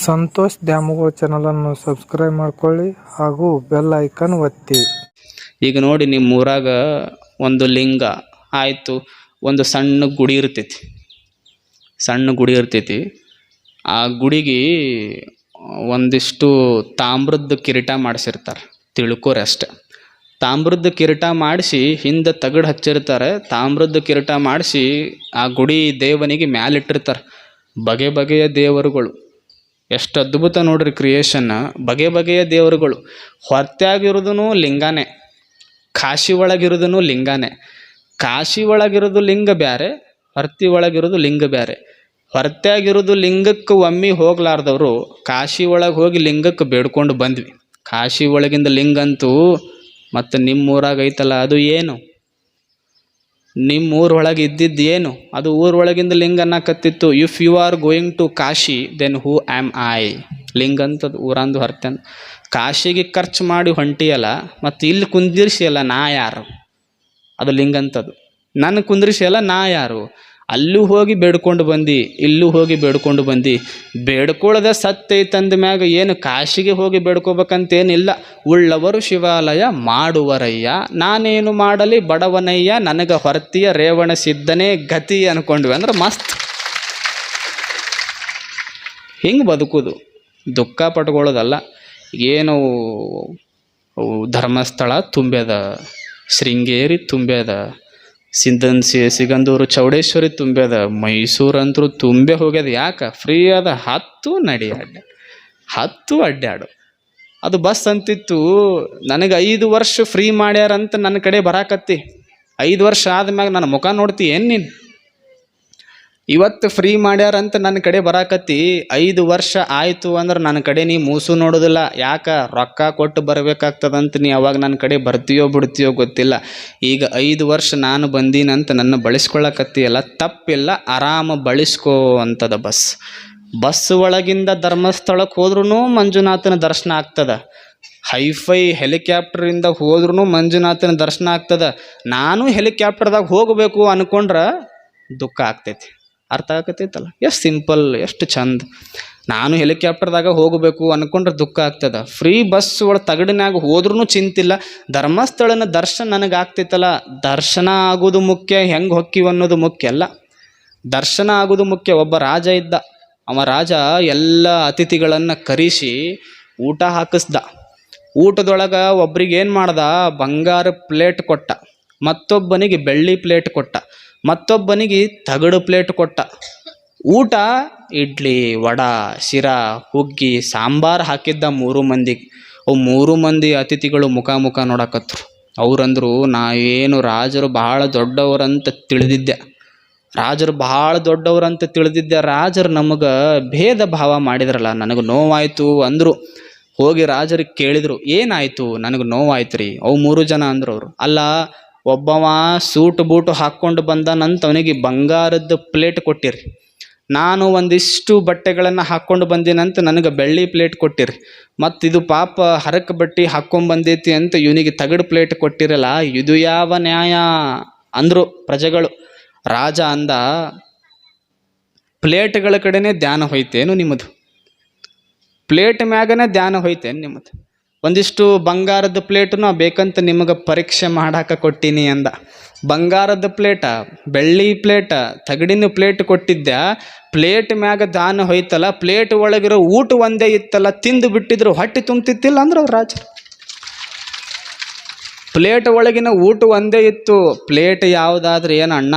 ಸಂತೋಷ್ ದ್ಯಾಮವ್ವ ಚಾನಲನ್ನು ಸಬ್ಸ್ಕ್ರೈಬ್ ಮಾಡ್ಕೊಳ್ಳಿ ಹಾಗೂ ಬೆಲ್ ಐಕನ್ ಒತ್ತಿ. ಈಗ ನೋಡಿ ನಿಮ್ಮ ಊರಾಗ ಒಂದು ಲಿಂಗ ಆಯಿತು, ಒಂದು ಸಣ್ಣ ಗುಡಿ ಇರ್ತೈತಿ. ಆ ಗುಡಿಗೆ ಒಂದಿಷ್ಟು ತಾಮ್ರದ ಕಿರೀಟ ಮಾಡಿಸಿರ್ತಾರೆ, ತಿಳ್ಕೊರಿ ಅಷ್ಟೆ. ತಾಮ್ರದ ಕಿರೀಟ ಮಾಡಿಸಿ ಹಿಂದೆ ತಗಡು ಹಚ್ಚಿರ್ತಾರೆ. ತಾಮ್ರದ ಕಿರೀಟ ಮಾಡಿಸಿ ಆ ಗುಡಿ ದೇವನಿಗೆ ಮ್ಯಾಲಿಟ್ಟಿರ್ತಾರೆ. ಬಗೆ ಬಗೆಯ ದೇವರುಗಳು, ಎಷ್ಟು ಅದ್ಭುತ ನೋಡ್ರಿ ಕ್ರಿಯೇಷನ್. ಬಗೆ ಬಗೆಯ ದೇವರುಗಳು. ಹೊರತ್ಯಾಗಿರೋದೂ ಲಿಂಗಾನೇ, ಕಾಶಿ ಒಳಗಿರೋದೂ ಲಿಂಗಾನೇ. ಕಾಶಿ ಒಳಗಿರೋದು ಲಿಂಗ ಬ್ಯಾರೆ, ಹೊರ್ತಿ ಒಳಗಿರೋದು ಲಿಂಗ ಬ್ಯಾರೆ. ಹೊರತ್ಯಾಗಿರೋದು ಲಿಂಗಕ್ಕೆ ಒಮ್ಮೆ ಹೋಗ್ಲಾರ್ದವರು ಕಾಶಿ ಒಳಗೆ ಹೋಗಿ ಲಿಂಗಕ್ಕೆ ಬೇಡ್ಕೊಂಡು ಬಂದ್ವಿ. ಕಾಶಿ ಒಳಗಿಂದ ಲಿಂಗಂತೂ ಮತ್ತು ನಿಮ್ಮೂರಾಗ ಐತಲ್ಲ, ಅದು ಏನು? ನಿಮ್ಮ ಊರೊಳಗೆ ಇದ್ದಿದ್ದು ಏನು? ಅದು ಊರೊಳಗಿಂದ ಲಿಂಗ ಅನ್ನಕತ್ತಿತ್ತು. If you are going to Kashi then who am I. ಲಿಂಗ ಅಂತದ್ದು ಊರಂದು ಹೊರತಂದು ಕಾಶಿಗೆ ಖರ್ಚು ಮಾಡಿ ಹೊಂಟಿಯಲ್ಲ, ಮತ್ತು ಇಲ್ಲಿ ಕುಂದಿರಿಸಿಯಲ್ಲ, ನಾ ಯಾರು? ಅದು ಲಿಂಗ ಅಂತದ್ದು. ನನ್ನ ಕುಂದಿರಿಸಿಯಲ್ಲ, ನಾ ಯಾರು? ಅಲ್ಲೂ ಹೋಗಿ ಬೇಡ್ಕೊಂಡು ಬಂದು, ಇಲ್ಲೂ ಹೋಗಿ ಬೇಡ್ಕೊಂಡು ಬಂದು. ಬೇಡ್ಕೊಳ್ಳದೆ ಸತ್ತೈತಂದ ಮ್ಯಾಗ ಏನು ಕಾಶಿಗೆ ಹೋಗಿ ಬೇಡ್ಕೋಬೇಕಂತೇನಿಲ್ಲ. ಉಳ್ಳವರು ಶಿವಾಲಯ ಮಾಡುವರಯ್ಯ, ನಾನೇನು ಮಾಡಲಿ ಬಡವನಯ್ಯ, ನನಗೆ ಹೊರತಿಯ ರೇವಣ ಸಿದ್ಧನೇ ಗತಿ ಅನ್ಕೊಂಡ್ವಿ ಅಂದ್ರೆ ಮಸ್ತ್. ಹಿಂಗೆ ಬದುಕೋದು, ದುಃಖ ಪಟ್ಕೊಳ್ಳೋದಲ್ಲ. ಏನು ಧರ್ಮಸ್ಥಳ ತುಂಬ್ಯದ, ಶೃಂಗೇರಿ ತುಂಬ್ಯದ, ಸಿಗಂದೂರು ಚೌಡೇಶ್ವರಿ ತುಂಬ್ಯದ, ಮೈಸೂರು ಅಂತೂ ತುಂಬೆ ಹೋಗ್ಯದ. ಯಾಕೆ? ಫ್ರೀ ಅದ, ಹತ್ತು ಅಡ್ಡಾಡು. ಅದು ಬಸ್ ಅಂತಿತ್ತು. ನನಗೆ 5 ವರ್ಷ ಫ್ರೀ ಮಾಡ್ಯಾರಂತ ನನ್ನ ಕಡೆ ಬರಾಕತ್ತಿ. 5 ವರ್ಷ ಆದ್ಮ್ಯಾಗ ನನ್ನ ಮುಖ ನೋಡ್ತಿ ಏನು ನೀನು? ಇವತ್ತು ಫ್ರೀ ಮಾಡ್ಯಾರಂತ ನನ್ನ ಕಡೆ ಬರಾಕತ್ತಿ. 5 ವರ್ಷ ಆಯಿತು ಅಂದ್ರೆ ನನ್ನ ಕಡೆ ನೀ ಮೂಸು ನೋಡೋದಿಲ್ಲ. ಯಾಕೆ? ರೊಕ್ಕ ಕೊಟ್ಟು ಬರಬೇಕಾಗ್ತದಂತ ನೀ ಅವಾಗ ನನ್ನ ಕಡೆ ಬರ್ತೀಯೋ ಬಿಡ್ತೀಯೋ ಗೊತ್ತಿಲ್ಲ. ಈಗ 5 ವರ್ಷ ನಾನು ಬಂದೀನಂತ ನನ್ನ ಬಳಸ್ಕೊಳ್ಳಕತ್ತೀಯಲ್ಲ, ತಪ್ಪಿಲ್ಲ, ಆರಾಮ ಬಳಸ್ಕೋ ಅಂತದ ಬಸ್ ಒಳಗಿಂದ ಧರ್ಮಸ್ಥಳಕ್ಕೆ ಹೋದ್ರೂ ಮಂಜುನಾಥನ ದರ್ಶನ ಆಗ್ತದ. ಹೈಫೈ ಹೆಲಿಕಾಪ್ಟರಿಂದ ಹೋದ್ರೂ ಮಂಜುನಾಥನ ದರ್ಶನ ಆಗ್ತದ. ನಾನು ಹೆಲಿಕಾಪ್ಟರ್ದಾಗ ಹೋಗಬೇಕು ಅಂದ್ಕೊಂಡ್ರೆ ದುಃಖ ಆಗ್ತೈತಿ. ಅರ್ಥ ಆಗತ್ತೈತಲ್ಲ? ಎಷ್ಟು ಸಿಂಪಲ್, ಎಷ್ಟು ಚಂದ. ನಾನು ಹೆಲಿಕಾಪ್ಟರ್ದಾಗ ಹೋಗಬೇಕು ಅಂದ್ಕೊಂಡ್ರೆ ದುಃಖ ಆಗ್ತದ. ಫ್ರೀ ಬಸ್ ಒಳಗೆ ತಗಡಿನಾಗ ಹೋದ್ರೂ ಚಿಂತಿಲ್ಲ. ಧರ್ಮಸ್ಥಳನ ದರ್ಶನ ನನಗೆ ಆಗ್ತೈತಲ್ಲ. ದರ್ಶನ ಆಗೋದು ಮುಖ್ಯ, ಹೆಂಗೆ ಹೊಕ್ಕಿವ ಅನ್ನೋದು ಮುಖ್ಯ ಅಲ್ಲ. ದರ್ಶನ ಆಗೋದು ಮುಖ್ಯ. ಒಬ್ಬ ರಾಜ ಇದ್ದ. ಅವ ರಾಜ ಎಲ್ಲ ಅತಿಥಿಗಳನ್ನು ಕರೆಸಿ ಊಟ ಹಾಕಿಸ್ದ. ಊಟದೊಳಗೆ ಒಬ್ರಿಗೆ ಏನು ಮಾಡ್ದ? ಬಂಗಾರ ಪ್ಲೇಟ್ ಕೊಟ್ಟ, ಮತ್ತೊಬ್ಬನಿಗೆ ಬೆಳ್ಳಿ ಪ್ಲೇಟ್ ಕೊಟ್ಟ, ಮತ್ತೊಬ್ಬನಿಗೆ ತಗಡು ಪ್ಲೇಟ್ ಕೊಟ್ಟ. ಊಟ ಇಡ್ಲಿ, ವಡಾ, ಶಿರಾ, ಹುಗ್ಗಿ, ಸಾಂಬಾರು ಹಾಕಿದ್ದ 3 ಮಂದಿಗೆ. ಅವು 3 ಮಂದಿ ಅತಿಥಿಗಳು ಮುಖ ನೋಡಕತ್ರು. ಅವ್ರಂದ್ರು, ನಾ ಏನು ರಾಜರು ಬಹಳ ದೊಡ್ಡವರಂತ ತಿಳಿದಿದ್ದೆ. ರಾಜರು ನಮಗೆ ಭೇದ ಭಾವ ಮಾಡಿದ್ರಲ್ಲ, ನನಗೆ ನೋವಾಯಿತು ಅಂದರು. ಹೋಗಿ ರಾಜರಿಗೆ ಕೇಳಿದರು, ಏನಾಯಿತು? ನನಗೆ ನೋವಾಯ್ತು ರೀ. ಅವು 3 ಜನ ಅಂದರು. ಅವರು, ಅಲ್ಲ, ಒಬ್ಬವ ಸೂಟು ಬೂಟು ಹಾಕ್ಕೊಂಡು ಬಂದನಂತ ಅವನಿಗೆ ಬಂಗಾರದ ಪ್ಲೇಟ್ ಕೊಟ್ಟಿರಿ. ನಾನು ಒಂದಿಷ್ಟು ಬಟ್ಟೆಗಳನ್ನು ಹಾಕ್ಕೊಂಡು ಬಂದಿನಂತ ನನಗೆ ಬೆಳ್ಳಿ ಪ್ಲೇಟ್ ಕೊಟ್ಟಿರಿ. ಮತ್ತು ಇದು ಪಾಪ ಹರಕ ಬಟ್ಟೆ ಹಾಕ್ಕೊಂಡು ಬಂದೈತಿ ಅಂತ ಇವನಿಗೆ ತಗಡು ಪ್ಲೇಟ್ ಕೊಟ್ಟಿರಲ್ಲ, ಇದು ಯಾವ ನ್ಯಾಯ ಅಂದರು ಪ್ರಜೆಗಳು. ರಾಜ ಅಂದ, ಪ್ಲೇಟ್ಗಳ ಕಡೆನೇ ಧ್ಯಾನ ಹೋಯ್ತೇನು ನಿಮ್ಮದು? ಪ್ಲೇಟ್ ಮ್ಯಾಗನೇ ಧ್ಯಾನ ಹೋಯ್ತೇನು ನಿಮ್ಮದು? ಒಂದಿಷ್ಟು ಬಂಗಾರದ ಪ್ಲೇಟನ್ನು ಬೇಕಂತ ನಿಮಗೆ ಪರೀಕ್ಷೆ ಮಾಡಾಕ ಕೊಟ್ಟೀನಿ ಅಂದ. ಬಂಗಾರದ ಪ್ಲೇಟ, ಬೆಳ್ಳಿ ಪ್ಲೇಟ, ತಗಡಿನ ಪ್ಲೇಟ್ ಕೊಟ್ಟಿದ್ದೆ. ಪ್ಲೇಟ್ ಮ್ಯಾಗ ದಾನ ಹೋಯ್ತಲ್ಲ, ಪ್ಲೇಟ್ ಒಳಗಿರೋ ಊಟ ಒಂದೇ ಇತ್ತಲ್ಲ, ತಿಂದು ಬಿಟ್ಟಿದ್ರು ಹೊಟ್ಟೆ ತುಂಬ್ತಿತ್ತಿಲ್ಲ ಅಂದ್ರೆ ಅವ್ರು ರಾಜರು. ಪ್ಲೇಟ್ ಒಳಗಿನ ಊಟ ಒಂದೇ ಇತ್ತು. ಪ್ಲೇಟ್ ಯಾವುದಾದ್ರೆ ಏನು ಅಣ್ಣ,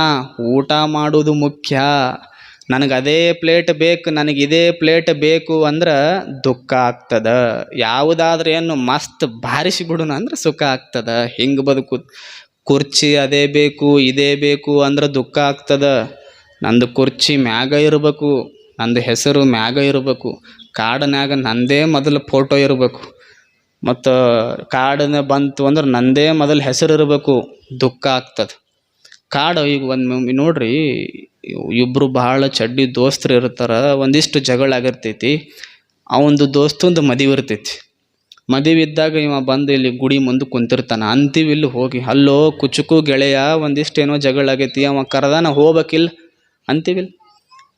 ಊಟ ಮಾಡೋದು ಮುಖ್ಯ. ನನಗೆ ಅದೇ ಪ್ಲೇಟ್ ಬೇಕು, ನನಗಿದೇ ಪ್ಲೇಟ್ ಬೇಕು ಅಂದ್ರೆ ದುಃಖ ಆಗ್ತದ. ಯಾವುದಾದ್ರೆ ಏನು ಮಸ್ತ್ ಬಾರಿಸಿಬಿಡೋಣ ಅಂದ್ರೆ ಸುಖ ಆಗ್ತದ. ಹಿಂಗೆ ಬದುಕು. ಕುರ್ಚಿ ಅದೇ ಬೇಕು, ಇದೇ ಬೇಕು ಅಂದ್ರೆ ದುಃಖ ಆಗ್ತದ. ನಂದು ಕುರ್ಚಿ ಮ್ಯಾಗ ಇರಬೇಕು, ನಂದು ಹೆಸರು ಮ್ಯಾಗ ಇರಬೇಕು, ಕಾಡನ್ಯಾಗ ನಂದೇ ಮೊದಲು ಫೋಟೋ ಇರಬೇಕು, ಮತ್ತು ಕಾಡನ್ನ ಬಂತು ಅಂದ್ರೆ ನಂದೇ ಮೊದಲು ಹೆಸರು ಇರಬೇಕು. ದುಃಖ ಆಗ್ತದೆ. ಕಾಡು ಈಗ ಒಂದು ನೋಡ್ರಿ, ಇಬ್ಬರು ಭಾಳ ಚಡ್ಡಿ ದೋಸ್ತರು ಇರ್ತಾರೆ. ಒಂದಿಷ್ಟು ಜಗಳ ಆಗಿರ್ತೈತಿ. ಅವನದು ದೋಸ್ತಂದು ಮದುವೆ ಇರ್ತೈತಿ. ಮದುವೆ ಇದ್ದಾಗ ಇವ ಬಂದು ಇಲ್ಲಿ ಗುಡಿ ಮುಂದೆ ಕುಂತಿರ್ತಾನೆ. ಅಂತೀವಿ ಇಲ್ಲಿ ಹೋಗಿ, ಅಲ್ಲೋ ಕುಚುಕು ಗೆಳೆಯ, ಒಂದಿಷ್ಟು ಏನೋ ಜಗಳ ಆಗೈತಿ, ಅವ ಕರೆದಾನ ಹೋಗ್ಬೇಕಿಲ್ಲ ಅಂತೀವಿಲ್ಲ.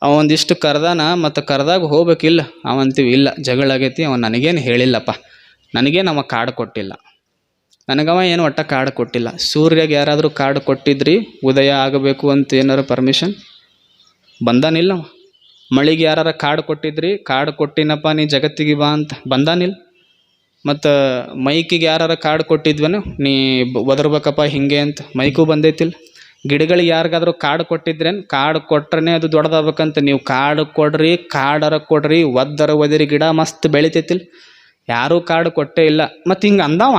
ಒಂದಿಷ್ಟು ಕರ್ದಾನ, ಮತ್ತು ಕರ್ದಾಗ ಹೋಗ್ಬೇಕಿಲ್ಲ ಅವಂತೀವಿ ಇಲ್ಲ ಜಗಳ ಆಗೈತಿ, ಅವನು ನನಗೇನು ಹೇಳಿಲ್ಲಪ್ಪ, ನನಗೇನು ಅವ ಕಾರ್ಡ್ ಕೊಟ್ಟಿಲ್ಲ, ನನಗವ ಏನು ಒಟ್ಟ ಕಾರ್ಡ್ ಕೊಟ್ಟಿಲ್ಲ. ಸೂರ್ಯಗೆ ಯಾರಾದರೂ ಕಾರ್ಡ್ ಕೊಟ್ಟಿದ್ರಿ ಉದಯ ಆಗಬೇಕು ಅಂತ ಏನಾರು ಪರ್ಮಿಷನ್? ಬಂದಾನಿಲ್ಲ. ಮಳಿಗೆ ಯಾರು ಕಾರ್ಡ್ ಕೊಟ್ಟಿದ್ರಿ, ಕಾರ್ಡ್ ಕೊಟ್ಟಿನಪ್ಪ ನೀ ಜಗತ್ತಿಗೆ ಬಾ ಅಂತ ಬಂದಾನಿಲ್ಲ. ಮತ್ತು ಮೈಕಿಗೆ ಯಾರು ಕಾರ್ಡ್ ಕೊಟ್ಟಿದ್ವನು ನೀ ಒದರ್ಬೇಕಪ್ಪ ಹಿಂಗೆ ಅಂತ ಮೈಕು ಬಂದೈತಿಲ್ಲ. ಗಿಡಗಳಿಗೆ ಯಾರಿಗಾದ್ರೂ ಕಾರ್ಡ್ ಕೊಟ್ಟಿದ್ರೇನು? ಕಾರ್ಡ್ ಕೊಟ್ರೇ ಅದು ದೊಡ್ಡದಾಗಬೇಕಂತ ನೀವು ಕಾರ್ಡ್ ಕೊಡ್ರಿ, ಕಾರ್ಡರ ಕೊಡ್ರಿ, ಒದ್ದರ ಒದಿರಿ ಗಿಡ ಮಸ್ತ್ ಬೆಳಿತೈತಿಲ್ಲ. ಯಾರೂ ಕಾರ್ಡ್ ಕೊಟ್ಟೇ ಇಲ್ಲ. ಮತ್ತು ಹಿಂಗೆ ಅಂದವ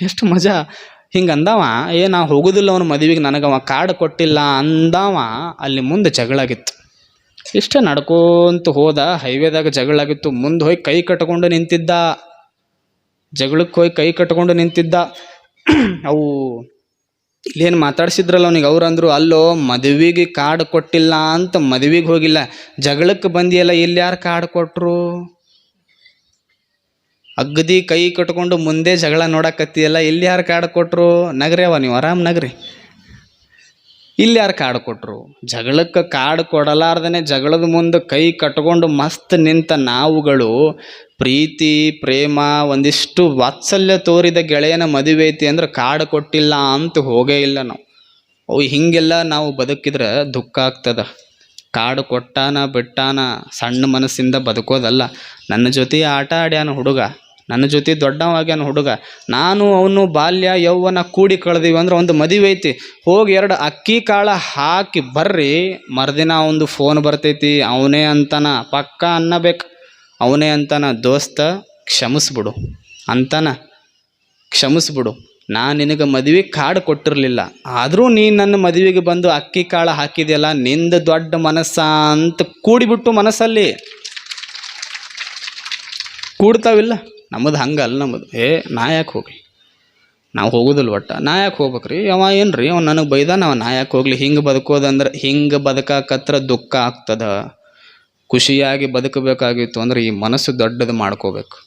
ಎಷ್ಟು ಮಜಾ. ಹಿಂಗೆ ಅಂದವ ನಾವು ಹೋಗೋದಿಲ್ಲ ಅವನ ಮದುವೆಗೆ, ನನಗವ ಕಾರ್ಡ್ ಕೊಟ್ಟಿಲ್ಲ ಅಂದವ. ಅಲ್ಲಿ ಮುಂದೆ ಜಗಳಾಗಿತ್ತು. ಇಷ್ಟ ನಡ್ಕೊಂತ ಹೋದ, ಹೈವೇದಾಗ ಜಗಳಾಗಿತ್ತು. ಮುಂದೆ ಹೋಗಿ ಕೈ ಕಟ್ಕೊಂಡು ನಿಂತಿದ್ದ, ಜಗಳಕ್ಕೆ ಹೋಗಿ ಕೈ ಕಟ್ಕೊಂಡು ನಿಂತಿದ್ದ. ಅವು ಇಲ್ಲೇನು ಮಾತಾಡ್ಸಿದ್ರಲ್ಲ ಅವನಿಗೆ, ಅವ್ರು ಅಂದರು ಅಲ್ಲೋ ಮದುವೆಗೆ ಕಾರ್ಡ್ ಕೊಟ್ಟಿಲ್ಲ ಅಂತ ಮದುವೆಗೆ ಹೋಗಿಲ್ಲ, ಜಗಳಕ್ಕೆ ಬಂದಿಯಲ್ಲ, ಇಲ್ಲಿ ಯಾರು ಕಾರ್ಡ್ ಕೊಟ್ಟರು? ಅಗದಿ ಕೈ ಕಟ್ಕೊಂಡು ಮುಂದೆ ಜಗಳ ನೋಡಕತ್ತೀಯಲ್ಲ, ಇಲ್ಲಿ ಯಾರು ಕಾರ್ಡ್ ಕೊಟ್ಟರು? ನಗ್ರಿ ಅವ ನೀವು ಆರಾಮ್ ನಗ್ರಿ. ಇಲ್ಲಿ ಯಾರು ಕಾರ್ಡ್ ಕೊಟ್ಟರು? ಜಗಳಕ್ಕೆ ಕಾರ್ಡ್ ಕೊಡಲಾರ್ದೇ ಜಗಳದ ಮುಂದೆ ಕೈ ಕಟ್ಕೊಂಡು ಮಸ್ತ್ ನಿಂತ ನಾವುಗಳು ಪ್ರೀತಿ ಪ್ರೇಮ ಒಂದಿಷ್ಟು ವಾತ್ಸಲ್ಯ ತೋರಿದ ಗೆಳೆಯನ ಮದುವೆ ಐತಿ ಅಂದ್ರೆ ಕಾರ್ಡ್ ಕೊಟ್ಟಿಲ್ಲ ಅಂತ ಹೋಗೇ ಇಲ್ಲ ನಾವು. ಅವು ಹೀಗೆಲ್ಲ ನಾವು ಬದುಕಿದ್ರೆ ದುಃಖ ಆಗ್ತದ. ಕಾರ್ಡ್ ಕೊಟ್ಟಾನ ಬಿಟ್ಟಾನ ಸಣ್ಣ ಮನಸ್ಸಿಂದ ಬದುಕೋದಲ್ಲ. ನನ್ನ ಜೊತೆ ಆಟ ಆಡ್ಯಾನ ಹುಡುಗ, ನನ್ನ ಜೊತೆ ದೊಡ್ಡವಾಗ್ಯಾನ ಹುಡುಗ, ನಾನು ಅವನು ಬಾಲ್ಯ ಯೌವನ ಕೂಡಿ ಕಳೆದೀವಿ ಅಂದ್ರೆ ಒಂದು ಮದುವೆ ಐತಿ, ಹೋಗಿ 2 ಅಕ್ಕಿ ಕಾಳು ಹಾಕಿ ಬರ್ರಿ, ಮರುದಿನ ಒಂದು ಫೋನ್ ಬರ್ತೈತಿ, ಅವನೇ ಅಂತಾನ ಪಕ್ಕ ಅನ್ನಬೇಕು, ಅವನೇ ಅಂತಾನ ದೋಸ್ತ ಕ್ಷಮಿಸ್ಬಿಡು ಅಂತಾನ, ಕ್ಷಮಿಸ್ಬಿಡು, ನಾನು ನಿನಗೆ ಮದುವೆ ಕಾರ್ಡ್ ಕೊಟ್ಟಿರಲಿಲ್ಲ, ಆದರೂ ನೀನು ನನ್ನ ಮದುವೆಗೆ ಬಂದು ಅಕ್ಕಿ ಕಾಳು ಹಾಕಿದೆಯಲ್ಲ, ನಿಂದು ದೊಡ್ಡ ಮನಸ್ಸ ಅಂತ ಕೂಡಿಬಿಟ್ಟು ಮನಸ್ಸಲ್ಲಿ ಕೂಡ್ತಾವಿಲ್ಲ. ನಮ್ಮದು ಹಂಗಲ್ಲ. ನಮ್ಮದು ನಾ ಯಾಕೆ ಹೋಗ್ಲಿ, ನಾವು ಹೋಗೋದಿಲ್ಲ ಒಟ್ಟು. ನಾ ಯಾಕೆ ಹೋಗ್ಬೇಕ್ರಿ? ಅವ ಏನು ರೀ ಅವ್ನು ನನಗೆ ಬೈದಾನ, ಅವ ನಾ ಯಾಕೆ ಹೋಗ್ಲಿ? ಹಿಂಗೆ ಬದುಕೋದಂದ್ರೆ ಹಿಂಗೆ ಬದುಕಾಕತ್ರ ದುಃಖ ಆಗ್ತದ. ಖುಷಿಯಾಗಿ ಬದುಕಬೇಕಾಗಿತ್ತು ಅಂದ್ರೆ ಈ ಮನಸ್ಸು ದೊಡ್ಡದು ಮಾಡ್ಕೋಬೇಕು.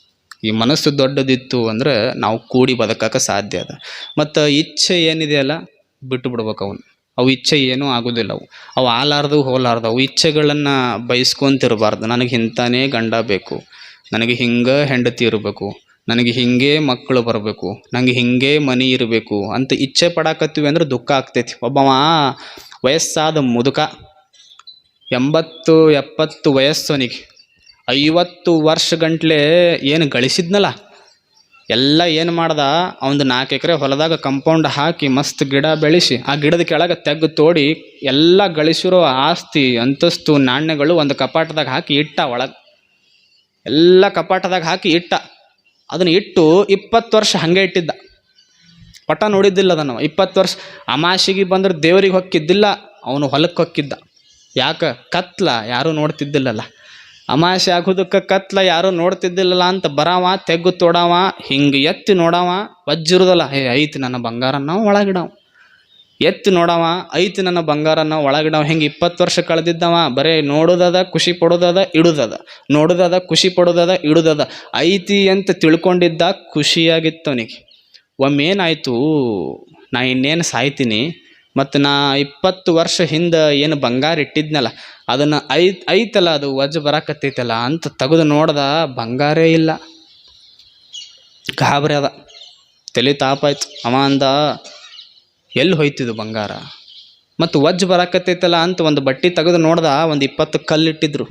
ಈ ಮನಸ್ಸು ದೊಡ್ಡದಿತ್ತು ಅಂದರೆ ನಾವು ಕೂಡಿ ಬದುಕಕ್ಕೆ ಸಾಧ್ಯ ಅದ. ಮತ್ತು ಇಚ್ಛೆ ಏನಿದೆಯಲ್ಲ ಬಿಟ್ಟು ಬಿಡ್ಬೇಕು ಅವನು. ಅವು ಇಚ್ಛೆ ಏನೂ ಆಗೋದಿಲ್ಲ. ಅವು ಆಲಾರ್ದು ಹೋಲಾರ್ದು. ಅವು ಇಚ್ಛೆಗಳನ್ನು ಬಯಸ್ಕೊಂತಿರಬಾರ್ದು. ನನಗೆ ಇಂಥನೇ ಗಂಡ ಬೇಕು, ನನಗೆ ಹಿಂಗೆ ಹೆಂಡತಿ ಇರಬೇಕು, ನನಗೆ ಹಿಂಗೆ ಮಕ್ಕಳು ಬರಬೇಕು, ನನಗೆ ಹಿಂಗೆ ಮನೆ ಇರಬೇಕು ಅಂತ ಇಚ್ಛೆ ಪಡಾಕತ್ತೀವಿ ಅಂದ್ರೆ ದುಃಖ ಆಗ್ತೈತಿ. ಒಬ್ಬವ ವಯಸ್ಸಾದ ಮುದುಕ, 80-70 ವಯಸ್ಸನಿಗೆ 50 ವರ್ಷ ಗಂಟ್ಲೆ ಏನು ಗಳಿಸಿದ್ನಲ್ಲ ಎಲ್ಲ ಏನು ಮಾಡ್ದ, ಅವನದು 4 ಎಕರೆ ಹೊಲದಾಗ ಕಂಪೌಂಡ್ ಹಾಕಿ ಮಸ್ತ್ ಗಿಡ ಬೆಳೆಸಿ, ಆ ಗಿಡದ ಕೆಳಗೆ ತೆಗ್ಗು ತೋಡಿ ಎಲ್ಲ ಗಳಿಸಿರೋ ಆಸ್ತಿ ಅಂತಸ್ತು ನಾಣ್ಯಗಳು ಒಂದು ಕಪಾಟದಾಗ ಹಾಕಿ ಇಟ್ಟ. ಒಳಗೆ ಎಲ್ಲ ಕಪಾಟದಾಗ ಹಾಕಿ ಇಟ್ಟ. ಅದನ್ನು ಇಟ್ಟು 20 ವರ್ಷ ಹಾಗೆ ಇಟ್ಟಿದ್ದ. ಪಟ ನೋಡಿದ್ದಿಲ್ಲ ಅದನ್ನು. 20 ವರ್ಷ ಅಮಾಸಿಗೆ ಬಂದ್ರೆ ದೇವ್ರಿಗೆ ಹೊಕ್ಕಿದ್ದಿಲ್ಲ, ಅವನು ಹೊಲಕ್ಕೆ ಹೊಕ್ಕಿದ್ದ. ಯಾಕೆ? ಕತ್ಲ, ಯಾರೂ ನೋಡ್ತಿದ್ದಿಲ್ಲಲ್ಲ. ಅಮಾಸೆ ಆಗೋದಕ್ಕೆ ಕತ್ಲ, ಯಾರೂ ನೋಡ್ತಿದ್ದಿಲ್ಲಲ್ಲ ಅಂತ ಬರಾವ, ತೆಗ್ಗು ತೋಡಾವ, ಹಿಂಗೆ ಎತ್ತಿ ನೋಡಾವ, ವಜ್ಜಿರೋದಲ್ಲ, ಐತಿ ನನ್ನ ಬಂಗಾರ ನಾವು ಒಳಗಿಡವ. ಎತ್ತಿ ನೋಡವ, ಐತಿ ನನ್ನ ಬಂಗಾರನ ಒಳಗಿಡವ. ಹೆಂಗೆ 20 ವರ್ಷ ಕಳೆದಿದ್ದವ ಬರೀ ನೋಡೋದದ, ಖುಷಿ ಪಡೋದದ, ಇಡುದದ, ನೋಡೋದದ, ಖುಷಿ ಪಡೋದದ, ಇಡುದದ. ಐತಿ ಅಂತ ತಿಳ್ಕೊಂಡಿದ್ದ, ಖುಷಿಯಾಗಿತ್ತು ಅವನಿಗೆ. ಒಮ್ಮೇನಾಯಿತು, ನಾ ಇನ್ನೇನು ಸಾಯ್ತೀನಿ, ಮತ್ತು ನಾ 20 ವರ್ಷ ಹಿಂದೆ ಏನು ಬಂಗಾರ ಇಟ್ಟಿದ್ನಲ್ಲ ಅದನ್ನು ಐತಲ್ಲ, ಅದು ವಜ್ಜು ಬರಾಕತ್ತೈತಲ್ಲ ಅಂತ ತೆಗೆದು ನೋಡ್ದ, ಬಂಗಾರೇ ಇಲ್ಲ. ಗಾಬರಿ ಅದ, ತಲೆ ತಾಪಾಯ್ತು. ಅವ ಅಂದ, ಎಲ್ಲಿ ಹೋಯ್ತಿದ್ದು ಬಂಗಾರ? ಮತ್ತು ವಜ್ಜು ಬರಾಕತ್ತೈತಲ್ಲ ಅಂತ ಒಂದು ಬಟ್ಟೆ ತೆಗೆದು ನೋಡ್ದ, ಒಂದು 20 ಕಲ್ಲಿಟ್ಟಿದ್ರು.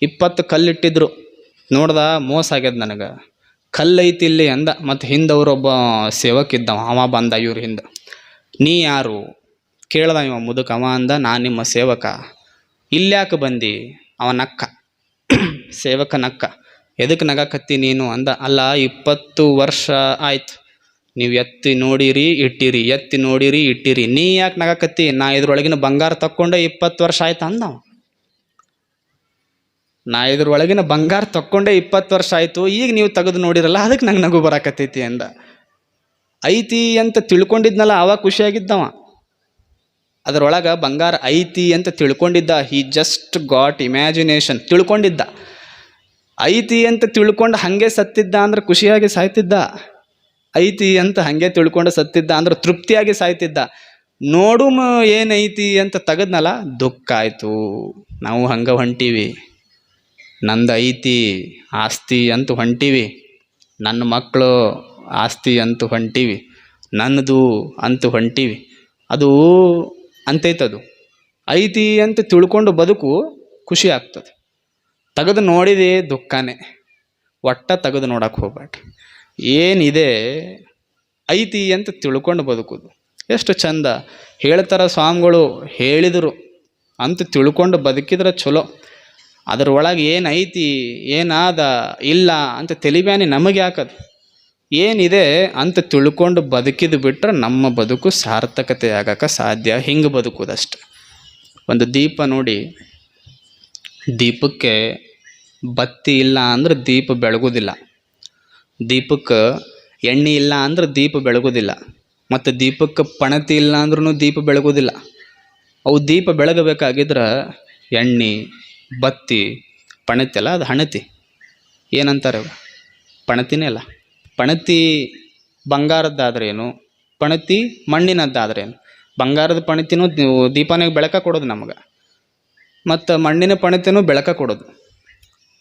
20 ಕಲ್ಲಿಟ್ಟಿದ್ರು. ನೋಡ್ದ, ಮೋಸ ಆಗ್ಯದ ನನಗೆ, ಕಲ್ಲೈತಿ ಇಲ್ಲಿ ಅಂದ. ಮತ್ತು ಹಿಂದವ್ರೊಬ್ಬ ಸೇವಕಿದ್ದವ, ಅವ ಬಂದ ಇವ್ರ ಹಿಂದೆ. ನೀ ಯಾರು ಕೇಳ್ದ ಇವ ಮುದುಕ. ಅವ ಅಂದ, ನಾನು ನಿಮ್ಮ ಸೇವಕ. ಇಲ್ಯಾಕೆ ಬಂದು? ಅವ ನಕ್ಕ, ಸೇವಕ ನಕ್ಕ. ಎದಕ್ಕೆ ನಗಾಕತ್ತಿ ನೀನು ಅಂದ. ಅಲ್ಲ, 20 ವರ್ಷ ಆಯ್ತು ನೀವು ಎತ್ತಿ ನೋಡಿರಿ ಇಟ್ಟಿರಿ, ಎತ್ತಿ ನೋಡಿರಿ ಇಟ್ಟಿರಿ, ನೀ ಯಾಕೆ ನಗಾಕತ್ತಿ? ನಾ ಇದ್ರೊಳಗಿನ ಬಂಗಾರ ತಕ್ಕೊಂಡೆ 20 ವರ್ಷ ಆಯ್ತು ಅಂದವ. ನಾ ಇದ್ರೊಳಗಿನ ಬಂಗಾರ ತಕ್ಕೊಂಡೆ 20 ವರ್ಷ ಆಯಿತು, ಈಗ ನೀವು ತೆಗೆದು ನೋಡಿರಲ್ಲ, ಅದಕ್ಕೆ ನಂಗೆ ನಗು ಬರಾಕತ್ತೈತಿ ಅಂದ. ಐತಿ ಅಂತ ತಿಳ್ಕೊಂಡಿದ್ನಲ್ಲ, ಅವಾಗ ಖುಷಿಯಾಗಿದ್ದವ. ಅದರೊಳಗೆ ಬಂಗಾರ ಐತಿ ಅಂತ ತಿಳ್ಕೊಂಡಿದ್ದ. He just got imagination. ತಿಳ್ಕೊಂಡಿದ್ದ ಐತಿ ಅಂತ ತಿಳ್ಕೊಂಡು ಹಾಗೆ ಸತ್ತಿದ್ದ ಅಂದ್ರೆ ಖುಷಿಯಾಗಿ ಸಾಯ್ತಿದ್ದ. ಐತಿ ಅಂತ ಹಾಗೆ ತಿಳ್ಕೊಂಡು ಸತ್ತಿದ್ದ ಅಂದ್ರೆ ತೃಪ್ತಿಯಾಗಿ ಸಾಯ್ತಿದ್ದ. ನೋಡು ಏನೈತಿ ಅಂತ ತೆಗದ್ನಲ್ಲ, ದುಃಖ ಆಯಿತು. ನಾವು ಹಂಗೆ ಹೊಂಟೀವಿ. ನಂದು ಐತಿ ಆಸ್ತಿ ಅಂತ ಹೊಂಟೀವಿ, ನನ್ನ ಮಕ್ಕಳು ಆಸ್ತಿ ಅಂತ ಹೊಂಟೀವಿ, ನನ್ನದು ಅಂತ ಹೊಂಟೀವಿ. ಅದು ಅಂತೈತದು ಐತಿ ಅಂತ ತಿಳ್ಕೊಂಡು ಬದುಕು ಖುಷಿ ಆಗ್ತದೆ. ತೆಗೆದು ನೋಡಿದೆ ದುಃಖನೇ. ಒಟ್ಟ ತೆಗೆದು ನೋಡಕ್ಕೆ ಹೋಗ್ಬೇಡ್ರಿ. ಏನಿದೆ ಐತಿ ಅಂತ ತಿಳ್ಕೊಂಡು ಬದುಕೋದು ಎಷ್ಟು ಚಂದ. ಹೇಳ್ತಾರ ಸ್ವಾಮಿಗಳು, ಹೇಳಿದರು ಅಂತ ತಿಳ್ಕೊಂಡು ಬದುಕಿದ್ರೆ ಚಲೋ. ಅದರೊಳಗೆ ಏನೈತಿ ಏನಾದ ಇಲ್ಲ ಅಂತ ತಲೆಬ್ಯಾನಿ ನಮಗೆ ಯಾಕದು. ಏನಿದೆ ಅಂತ ತಿಳ್ಕೊಂಡು ಬದುಕಿದು ಬಿಟ್ರೆ ನಮ್ಮ ಬದುಕು ಸಾರ್ಥಕತೆ ಆಗಕ್ಕೆ ಸಾಧ್ಯ. ಹಿಂಗೆ ಬದುಕೋದಷ್ಟೆ. ಒಂದು ದೀಪ ನೋಡಿ, ದೀಪಕ್ಕೆ ಬತ್ತಿ ಇಲ್ಲ ಅಂದ್ರೆ ದೀಪ ಬೆಳಗೋದಿಲ್ಲ, ದೀಪಕ್ಕೆ ಎಣ್ಣೆ ಇಲ್ಲ ಅಂದ್ರೆ ದೀಪ ಬೆಳಗೋದಿಲ್ಲ, ಮತ್ತು ದೀಪಕ್ಕೆ ಪಣತಿ ಇಲ್ಲ ಅಂದ್ರೂ ದೀಪ ಬೆಳಗೋದಿಲ್ಲ. ಅವು ದೀಪ ಬೆಳಗಬೇಕಾಗಿದ್ರೆ ಎಣ್ಣೆ, ಬತ್ತಿ, ಪಣತಿ ಅಲ್ಲ, ಅದು ಹಣತಿ ಏನಂತಾರೆ, ಪಣತಿನೇ ಅಲ್ಲ. ಪಣತಿ ಬಂಗಾರದ್ದಾದ್ರೇನು, ಪಣತಿ ಮಣ್ಣಿನದ್ದಾದ್ರೇನು. ಬಂಗಾರದ ಪಣತಿನೂ ದೀಪನಾಗ ಬೆಳಕ ಕೊಡೋದು ನಮಗೆ, ಮತ್ತು ಮಣ್ಣಿನ ಪಣತಿನೂ ಬೆಳಕ ಕೊಡೋದು.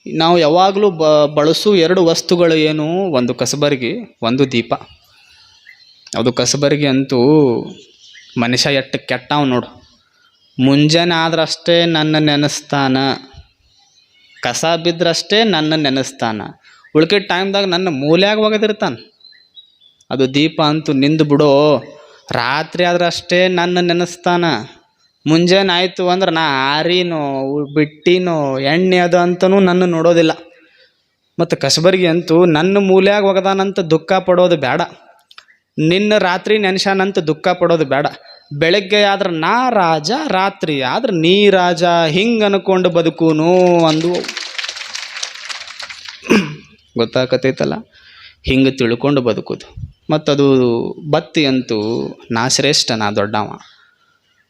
ನಾವು ಯಾವಾಗಲೂ ಬಳಸೋ ಎರಡು ವಸ್ತುಗಳು ಏನು, ಒಂದು ಕಸಬರ್ಗಿ, ಒಂದು ದೀಪ. ಅದು ಕಸಬರ್ಗಿ ಅಂತೂ ಮನುಷ್ಯ ಎಷ್ಟು ಕೆಟ್ಟವ ನೋಡು. ಮುಂಜಾನೆ ಆದ್ರಷ್ಟೇ ನನ್ನ ನೆನೆಸ್ತಾನ, ಕಸ ಬಿದ್ರಷ್ಟೇ ನನ್ನ ನೆನೆಸ್ತಾನ, ಉಳ್ಕಿದ ಟೈಮ್ದಾಗ ನನ್ನ ಮೂಲ್ಯಾಗ ಒಗೆದಿರ್ತಾನೆ. ಅದು ದೀಪ ಅಂತೂ ನಿಂದು ಬಿಡೋ, ರಾತ್ರಿ ಆದ್ರಷ್ಟೇ ನನ್ನ ನೆನೆಸ್ತಾನ. ಮುಂಜಾನೆ ಆಯಿತು ಅಂದ್ರೆ ನಾ ಆರಿನೋ ಬಿಟ್ಟಿನೋ ಎಣ್ಣೆ ಅದು ಅಂತನೂ ನನ್ನ ನೋಡೋದಿಲ್ಲ. ಮತ್ತು ಕಸಬರ್ಗಿ ಅಂತೂ ನನ್ನ ಮೂಲ್ಯಾಗ ಒಗದಾನಂತ ದುಃಖ ಪಡೋದು ಬೇಡ, ನಿನ್ನ ರಾತ್ರಿ ನೆನೆಸಾನಂತ ದುಃಖ ಪಡೋದು ಬೇಡ. ಬೆಳಗ್ಗೆ ಆದ್ರೆ ನಾ ರಾಜ, ರಾತ್ರಿ ಆದ್ರೆ ನೀ ರಾಜ, ಹಿಂಗೆ ಅನ್ಕೊಂಡು ಬದುಕೂನು ಅಂದು ಗೊತ್ತಾಕತೈತಲ್ಲ. ಹಿಂಗೆ ತಿಳ್ಕೊಂಡು ಬದುಕೋದು. ಮತ್ತದು ಬತ್ತಿ ಅಂತೂ ನಾ ಶ್ರೇಷ್ಠ, ನಾ ದೊಡ್ಡವ.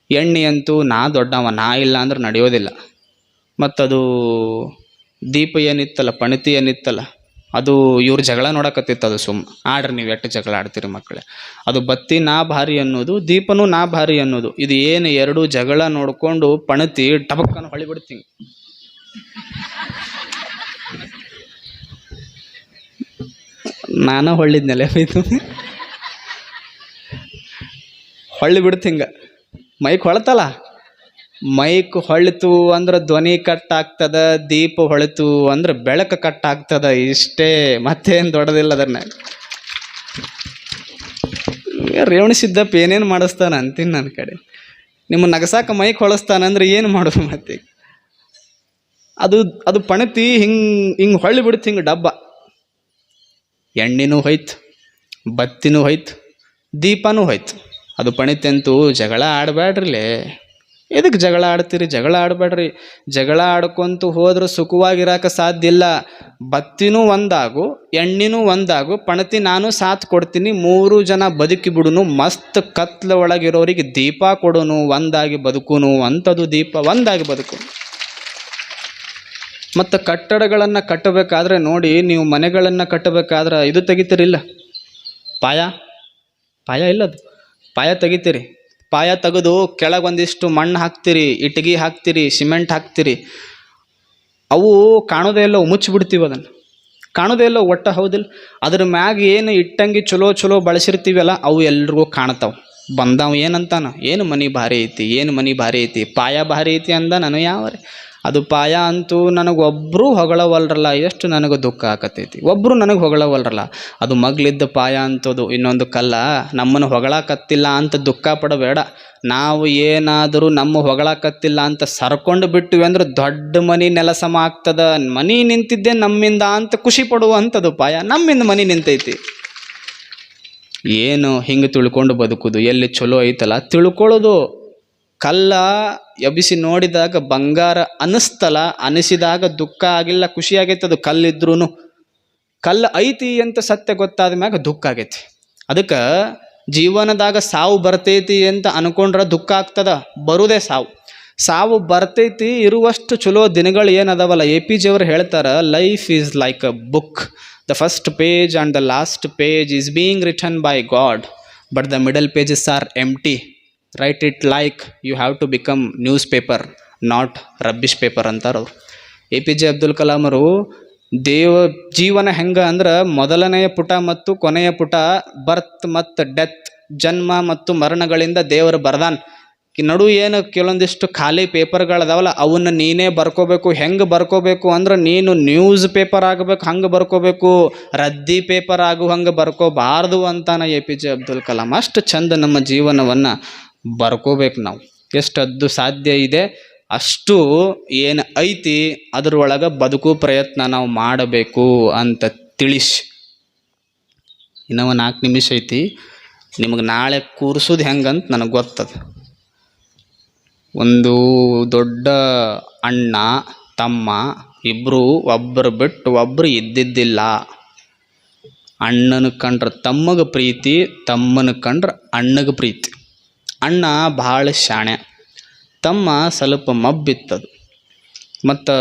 ಎಣ್ಣೆ ಅಂತೂ ನಾ ದೊಡ್ಡವ, ನಾ ಇಲ್ಲ ಅಂದ್ರೆ ನಡೆಯೋದಿಲ್ಲ. ಮತ್ತದು ದೀಪ ಏನಿತ್ತಲ್ಲ, ಪಣತಿ ಏನಿತ್ತಲ್ಲ, ಅದು ಇವ್ರು ಜಗಳ ನೋಡಕತ್ತಿತ್ತು. ಅದು ಆಡ್ರಿ ನೀವು ಎಷ್ಟು ಜಗಳ ಆಡ್ತೀರಿ ಮಕ್ಕಳೇ. ಅದು ಬತ್ತಿ ನಾ ಭಾರಿ ಅನ್ನೋದು, ದೀಪನೂ ನಾ ಭಾರಿ ಅನ್ನೋದು. ಇದು ಏನು ಎರಡು ಜಗಳ ನೋಡಿಕೊಂಡು ಪಣತಿ ಟಬಕ್ಕನ್ನು ಹೊಳಿ ಬಿಡ್ತೀನಿ. ನಾನು ಹೊಳ್ಳಿದ್ನೆಲ್ಲ ಇದು ಹೊಳ್ಳಿ ಬಿಡ್ತಿಂಗ. ಮೈಕ್ ಹೊಳತಲ್ಲ, ಮೈಕ್ ಹೊಳಿತು ಅಂದ್ರೆ ಧ್ವನಿ ಕಟ್ಟಾಗ್ತದ, ದೀಪ ಹೊಳಿತು ಅಂದ್ರೆ ಬೆಳಕು ಕಟ್ಟಾಗ್ತದ. ಇಷ್ಟೇ, ಮತ್ತೇನು ದೊಡ್ಡದಿಲ್ಲ. ಅದನ್ನ ರೇವಣ ಸಿದ್ದಪ್ಪ ಏನೇನು ಮಾಡಿಸ್ತಾನ ಅಂತೀನಿ ನನ್ನ ಕಡೆ. ನಿಮ್ಮ ನಗಸಾಕ ಮೈಕ್ ಹೊಳಸ್ತಾನಂದ್ರೆ ಏನು ಮಾಡೋದು ಮತ್ತೆ. ಅದು ಪಣತಿ ಹಿಂಗೆ ಹೊಳ್ಳಿ ಬಿಡ್ತು, ಹಿಂಗೆ ಡಬ್ಬ. ಎಣ್ಣೆನೂ ಹೋಯ್ತು, ಬತ್ತಿನೂ ಹೋಯ್ತು, ದೀಪನೂ ಹೋಯ್ತು. ಅದು ಪಣಿತಿ ಅಂತೂ ಜಗಳ ಆಡಬೇಡ್ರಿಲೇ. ಎದಕ್ಕೆ ಜಗಳ ಆಡ್ತೀರಿ? ಜಗಳ ಆಡಬೇಡ್ರಿ. ಜಗಳ ಆಡ್ಕೊಂತ ಹೋದ್ರೆ ಸುಖವಾಗಿರೋಕೆ ಸಾಧ್ಯ ಇಲ್ಲ. ಬತ್ತಿನೂ ಒಂದಾಗು, ಎಣ್ಣಿನೂ ಒಂದಾಗು, ಪಣತಿ ನಾನು ಸಾಥ್ ಕೊಡ್ತೀನಿ, 3 ಜನ ಬದುಕಿ ಬಿಡುನು. ಮಸ್ತ್ ಕತ್ಲ ಒಳಗಿರೋರಿಗೆ ದೀಪ ಕೊಡುನು, ಒಂದಾಗಿ ಬದುಕುನು ಅಂಥದ್ದು. ದೀಪ ಒಂದಾಗಿ ಬದುಕು. ಮತ್ತು ಕಟ್ಟಡಗಳನ್ನು ಕಟ್ಟಬೇಕಾದ್ರೆ ನೋಡಿ, ನೀವು ಮನೆಗಳನ್ನು ಕಟ್ಟಬೇಕಾದ್ರೆ ಇದು ತೆಗಿತೀರಿಲ್ಲ, ಪಾಯ ಇಲ್ಲದು, ಪಾಯ ತೆಗಿತೀರಿ. ಪಾಯ ತೆಗೆದು ಕೆಳಗೆ ಒಂದಿಷ್ಟು ಮಣ್ಣು ಹಾಕ್ತೀರಿ, ಇಟ್ಟಿಗೆ ಹಾಕ್ತೀರಿ, ಸಿಮೆಂಟ್ ಹಾಕ್ತೀರಿ. ಅವು ಕಾಣೋದೇ ಇಲ್ಲ, ಮುಚ್ಚಿಬಿಡ್ತೀವಿ. ಅದನ್ನು ಕಾಣೋದೇ ಇಲ್ಲ ಒಟ್ಟ, ಹೌದಿಲ್ಲ? ಅದ್ರ ಮ್ಯಾಗ ಏನು ಇಟ್ಟಂಗಿ ಚಲೋ ಬಳಸಿರ್ತೀವಲ್ಲ, ಅವು ಎಲ್ರಿಗೂ ಕಾಣ್ತಾವೆ. ಬಂದವ ಏನಂತಾನ, ಏನು ಮನೆ ಭಾರಿ ಐತಿ, ಏನು ಮನೆ ಭಾರಿ ಐತಿ, ಪಾಯ ಭಾರಿ ಐತಿ ಅಂದ. ನಾನು ಯಾವ್ರಿ ಅದು ಪಾಯ ಅಂತೂ ನನಗೊಬ್ಬರು ಹೊಗಳವಲ್ರಲ್ಲ, ಎಷ್ಟು ನನಗೆ ದುಃಖ ಆಕತೈತಿ. ಒಬ್ಬರು ನನಗೆ ಹೊಗಳವಲ್ರಲ್ಲ. ಅದು ಮಗ್ಲಿದ್ದ ಪಾಯ ಅಂತದು, ಇನ್ನೊಂದು ಕಲ್ಲ. ನಮ್ಮನ್ನು ಹೊಗಳಕತ್ತಿಲ್ಲ ಅಂತ ದುಃಖ ಪಡಬೇಡ. ನಾವು ಏನಾದರೂ ನಮ್ಮ ಹೊಗಳಕತ್ತಿಲ್ಲ ಅಂತ ಸರ್ಕೊಂಡು ಬಿಟ್ಟಿವಿ ಅಂದ್ರೆ ದೊಡ್ಡ ಮನೆ ನೆಲಸಮ ಆಗ್ತದ. ಮನೆ ನಿಂತಿದ್ದೆ ನಮ್ಮಿಂದ ಅಂತ ಖುಷಿ ಪಡುವಂಥದ್ದು ಪಾಯ. ನಮ್ಮಿಂದ ಮನೆ ನಿಂತೈತಿ. ಏನು ಹಿಂಗೆ ತಿಳ್ಕೊಂಡು ಬದುಕೋದು. ಎಲ್ಲಿ ಚಲೋ ಐತಲ್ಲ ತಿಳ್ಕೊಳ್ಳೋದು. ಕಲ್ಲ ಎಬ್ಬಿಸಿ ನೋಡಿದಾಗ ಬಂಗಾರ ಅನ್ನಿಸ್ತಲ್ಲ, ಅನಿಸಿದಾಗ ದುಃಖ ಆಗಿಲ್ಲ, ಖುಷಿ ಆಗೈತೆ. ಅದು ಕಲ್ಲಿದ್ರೂ ಕಲ್ಲು ಐತಿ ಅಂತ ಸತ್ಯ ಗೊತ್ತಾದ ಮ್ಯಾಗ ದುಃಖ ಆಗೈತಿ. ಅದಕ್ಕೆ ಜೀವನದಾಗ ಸಾವು ಬರ್ತೈತಿ ಅಂತ ಅನ್ಕೊಂಡ್ರೆ ದುಃಖ ಆಗ್ತದ. ಬರುದೇ ಸಾವು ಬರ್ತೈತಿ. ಇರುವಷ್ಟು ಚಲೋ ದಿನಗಳು ಏನದವಲ್ಲ, APJ ಅವರು ಹೇಳ್ತಾರೆ, life is like a book. The first page and the last page is being written by God, but the middle pages are empty. Right it like you have to become newspaper, not rubbish paper ಅಂತಾರೆ ಅವರು. APJ Abdul Kalam ಅವರು ಜೀವನ ಹೆಂಗೆ ಅಂದ್ರೆ ಮೊದಲನೆಯ ಪುಟ ಮತ್ತು ಕೊನೆಯ ಪುಟ, ಬರ್ತ್ ಮತ್ತು ಡೆತ್, ಜನ್ಮ ಮತ್ತು ಮರಣಗಳಿಂದ ದೇವರು ಬರ್ದಾನ್. ನಡು ಏನು ಕೆಲವೊಂದಿಷ್ಟು ಖಾಲಿ ಪೇಪರ್ಗಳದಾವಲ್ಲ ಅವನ್ನ ನೀನೇ ಬರ್ಕೋಬೇಕು. ಹೆಂಗೆ ಬರ್ಕೋಬೇಕು ಅಂದ್ರೆ ನೀನು ನ್ಯೂಸ್ ಪೇಪರ್ ಆಗಬೇಕು ಹಂಗೆ ಬರ್ಕೋಬೇಕು, ರದ್ದಿ ಪೇಪರ್ ಆಗು ಹಂಗೆ ಬರ್ಕೋಬಾರ್ದು ಅಂತಾನೆ APJ ಅಬ್ದುಲ್ ಕಲಾಂ. ಅಷ್ಟು ಚಂದ ನಮ್ಮ ಜೀವನವನ್ನು ಬರ್ಕೋಬೇಕು ನಾವು. ಎಷ್ಟು ಸಾಧ್ಯ ಇದೆ ಅಷ್ಟು ಏನು ಐತಿ ಅದ್ರೊಳಗೆ ಬದುಕು ಪ್ರಯತ್ನ ನಾವು ಮಾಡಬೇಕು ಅಂತ ತಿಳಿಸಿ. ಇನ್ನೂ 4 ನಿಮಿಷ ಐತಿ. ನಿಮಗೆ ನಾಳೆ ಕೂರಿಸೋದು ಹೆಂಗಂತ ನನಗೆ ಗೊತ್ತದ. ಒಂದು ದೊಡ್ಡ ಅಣ್ಣ ತಮ್ಮ ಇಬ್ಬರು ಒಬ್ಬರು ಬಿಟ್ಟು ಒಬ್ಬರು ಇದ್ದಿದ್ದಿಲ್ಲ. ಅಣ್ಣನ ಕಂಡ್ರೆ ತಮ್ಮಗೆ ಪ್ರೀತಿ, ತಮ್ಮನ ಕಂಡ್ರೆ ಅಣ್ಣಗೆ ಪ್ರೀತಿ. ಅಣ್ಣ ಭಾಳ ಶಾಣೆ, ತಮ್ಮ ಸ್ವಲ್ಪ ಮಬ್ಬಿತ್ತದು. ಮತ್ತು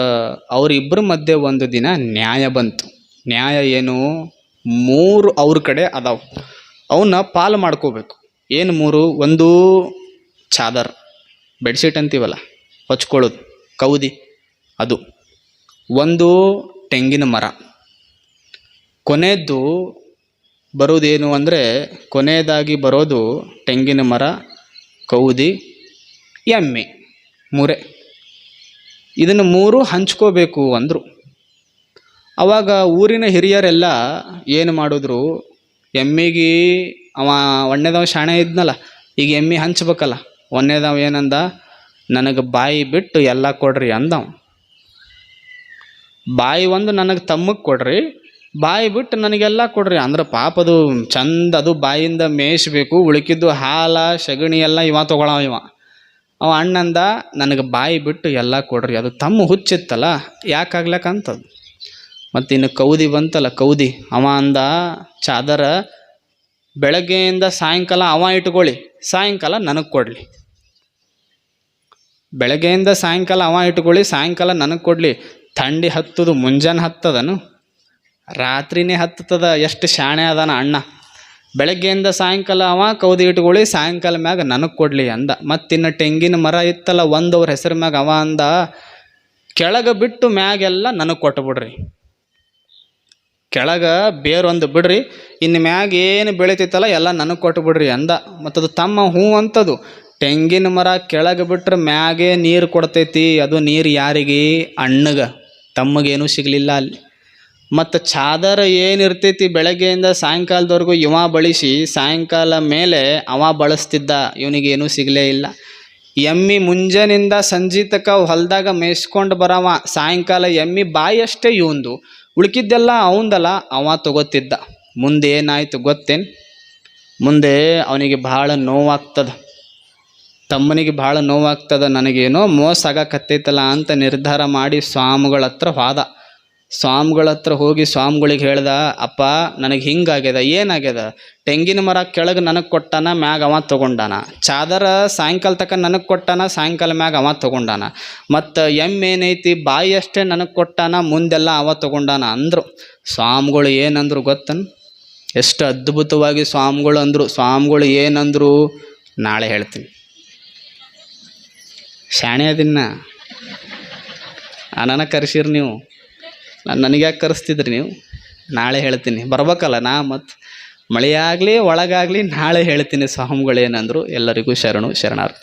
ಅವರಿಬ್ಬರ ಮಧ್ಯೆ ಒಂದು ದಿನ ನ್ಯಾಯ ಬಂತು. ನ್ಯಾಯ ಏನು? 3 ಅವ್ರ ಕಡೆ ಅದಾವೆ, ಅವನ್ನ ಪಾಲು ಮಾಡ್ಕೋಬೇಕು. ಏನು 3? ಒಂದು ಚಾದರ್, ಬೆಡ್ಶೀಟ್ ಅಂತೀವಲ್ಲ ಹೊಚ್ಕೊಳ್ಳೋದು, ಕೌದಿ ಅದು. ಒಂದು ತೆಂಗಿನ ಮರ. ಕೊನೆಯದು ಬರೋದೇನು ಅಂದರೆ, ಕೊನೆಯದಾಗಿ ಬರೋದು ತೆಂಗಿನ ಮರ, ಕೌದಿ, ಎಮ್ಮೆ. 3 ಇದನ್ನು 3 ಹಂಚ್ಕೋಬೇಕು ಅಂದರು. ಆವಾಗ ಊರಿನ ಹಿರಿಯರೆಲ್ಲ ಏನು ಮಾಡಿದ್ರು, ಎಮ್ಮಿಗೆ ಅವ ಒಣ್ಣೆದವ ಶಾಣೆ ಇದ್ನಲ್ಲ, ಈಗ ಎಮ್ಮೆ ಹಂಚ್ಬೇಕಲ್ಲ. ಒಣ್ಣೆದವ ಏನಂದ, ನನಗೆ ಬಾಯಿ ಬಿಟ್ಟು ಎಲ್ಲ ಕೊಡ್ರಿ ಅಂದವ. ಬಾಯಿ ಒಂದು ನನಗೆ ತಮ್ಮಗೆ ಕೊಡ್ರಿ, ಬಾಯಿ ಬಿಟ್ಟು ನನಗೆಲ್ಲ ಕೊಡ್ರಿ ಅಂದ್ರೆ ಪಾಪ ಅದು ಚಂದ, ಅದು ಬಾಯಿಂದ ಮೇಯಿಸ್ಬೇಕು. ಉಳುಕಿದ್ದು ಹಾಲ ಸಗಣಿ ಎಲ್ಲ ಇವ ತೊಗೊಳವ. ಅವ ಅಣ್ಣಂದ ನನಗೆ ಬಾಯಿ ಬಿಟ್ಟು ಎಲ್ಲ ಕೊಡ್ರಿ. ಅದು ತಮ್ಮ ಹುಚ್ಚಿತ್ತಲ್ಲ, ಯಾಕಾಗ್ಲಕ್ಕಂತದ್ದು. ಮತ್ತು ಇನ್ನು ಕೌದಿ ಬಂತಲ್ಲ, ಕೌದಿ ಅವ ಅಂದ, ಚಾದರ ಬೆಳಗ್ಗೆಯಿಂದ ಸಾಯಂಕಾಲ ಅವ ಇಟ್ಕೊಳ್ಳಿ, ಸಾಯಂಕಾಲ ನನಗೆ ಕೊಡಲಿ. ಬೆಳಗ್ಗೆಯಿಂದ ಸಾಯಂಕಾಲ ಅವ ಇಟ್ಕೊಳ್ಳಿ, ಸಾಯಂಕಾಲ ನನಗೆ ಕೊಡಲಿ. ಥಂಡಿ ಹತ್ತದು ಮುಂಜಾನೆ ಹತ್ತದನು, ರಾತ್ರಿನೇ ಹತ್ತದ. ಎಷ್ಟು ಶಾಣೆ ಅದಾನ ಅಣ್ಣ. ಬೆಳಗ್ಗೆಯಿಂದ ಸಾಯಂಕಾಲ ಅವ ಕೌದಿ ಇಟ್ಕೊಳ್ಳಿ, ಸಾಯಂಕಾಲ ಮ್ಯಾಗ ನನಗೆ ಕೊಡಲಿ ಅಂದ. ಮತ್ತಿನ್ನು ತೆಂಗಿನ ಮರ ಇತ್ತಲ್ಲ ಒಂದವ್ರ ಹೆಸರು ಮ್ಯಾಗ, ಅವ ಅಂದ, ಕೆಳಗೆ ಬಿಟ್ಟು ಮ್ಯಾಗೆಲ್ಲ ನನಗೆ ಕೊಟ್ಟುಬಿಡ್ರಿ. ಕೆಳಗೆ ಬೇರೊಂದು ಬಿಡ್ರಿ, ಇನ್ನು ಮ್ಯಾಗ ಏನು ಬೆಳಿತೈತಲ್ಲ ಎಲ್ಲ ನನಗೆ ಕೊಟ್ಟುಬಿಡ್ರಿ ಅಂದ. ಮತ್ತದು ತಮ್ಮ ಹೂ ಅಂತದು. ತೆಂಗಿನ ಮರ ಕೆಳಗೆ ಬಿಟ್ರೆ ಮ್ಯಾಗೆ ನೀರು ಕೊಡ್ತೈತಿ. ಅದು ನೀರು ಯಾರಿಗೆ? ಅಣ್ಣಗೆ. ತಮ್ಮಗೇನೂ ಸಿಗಲಿಲ್ಲ ಅಲ್ಲಿ. ಮತ್ತು ಚಾದರ ಏನಿರ್ತೈತಿ ಬೆಳಗ್ಗೆಯಿಂದ ಸಾಯಂಕಾಲದವರೆಗೂ ಇವ ಬಳಸಿ, ಸಾಯಂಕಾಲ ಮೇಲೆ ಅವ ಬಳಸ್ತಿದ್ದ, ಇವನಿಗೇನೂ ಸಿಗಲೇ ಇಲ್ಲ. ಎಮ್ಮಿ ಮುಂಜಾನಿಂದ ಸಂಜೆ ತನಕ ಹೊಲದಾಗ ಮೇಯಿಸ್ಕೊಂಡು ಬರವ, ಸಾಯಂಕಾಲ ಎಮ್ಮಿ ಬಾಯಿ ಅಷ್ಟೇ ಇವಂದು, ಉಳ್ಕಿದ್ದೆಲ್ಲ ಅವಂದಲ್ಲ, ಅವ ತಗೋತಿದ್ದ. ಮುಂದೆ ಏನಾಯ್ತು ಗೊತ್ತೇನು? ಮುಂದೆ ಅವನಿಗೆ ಭಾಳ ನೋವಾಗ್ತದ, ತಮ್ಮನಿಗೆ ಭಾಳ ನೋವಾಗ್ತದ. ನನಗೇನೋ ಮೋಸ ಆಗಕತ್ತೈತಲ್ಲ ಅಂತ ನಿರ್ಧಾರ ಮಾಡಿ ಸ್ವಾಮಿಗಳ ಹತ್ರ ಹೋದ. ಸ್ವಾಮಿಗಳ ಹತ್ರ ಹೋಗಿ ಸ್ವಾಮಿಗಳಿಗೆ ಹೇಳ್ದ, ಅಪ್ಪ ನನಗೆ ಹಿಂಗಾಗ್ಯದ. ಏನಾಗ್ಯದ? ತೆಂಗಿನ ಮರ ಕೆಳಗೆ ನನಗೆ ಕೊಟ್ಟಾನ, ಮ್ಯಾಗ ಅವ ತೊಗೊಂಡಾನ. ಚಾದರ ಸಾಯಂಕಾಲ ತನಕ ನನಗೆ ಕೊಟ್ಟಾನ, ಸಾಯಂಕಾಲ ಮ್ಯಾಗ ಅವ ತೊಗೊಂಡಾನ. ಮತ್ತು ಏನೈತಿ ಬಾಯಿ ಅಷ್ಟೇ ನನಗೆ ಕೊಟ್ಟಾನ, ಮುಂದೆಲ್ಲ ಅವ ತೊಗೊಂಡಾನ ಅಂದರು. ಸ್ವಾಮಿಗಳು ಏನಂದ್ರು ಗೊತ್ತನು? ಎಷ್ಟು ಅದ್ಭುತವಾಗಿ ಸ್ವಾಮಿಗಳು ಅಂದರು. ಸ್ವಾಮಿಗಳು ಏನಂದರು ನಾಳೆ ಹೇಳ್ತೀನಿ. ಶಾಣೆ ಅದನ್ನ ನನ್ನ ಕರೆಸಿರಿ ನೀವು, ನನಗೆ ಯಾಕೆ ಕರೆಸ್ತಿದ್ರಿ ನೀವು? ನಾಳೆ ಹೇಳ್ತೀನಿ, ಬರ್ಬೇಕಲ್ಲ ನಾ. ಮತ್ತು ಮಳೆಯಾಗಲಿ ಒಳಗಾಗಲಿ ನಾಳೆ ಹೇಳ್ತೀನಿ ಸ್ವಾಮಿಗಳು ಏನಂದರು. ಎಲ್ಲರಿಗೂ ಶರಣು ಶರಣಾರ್ಥಿ.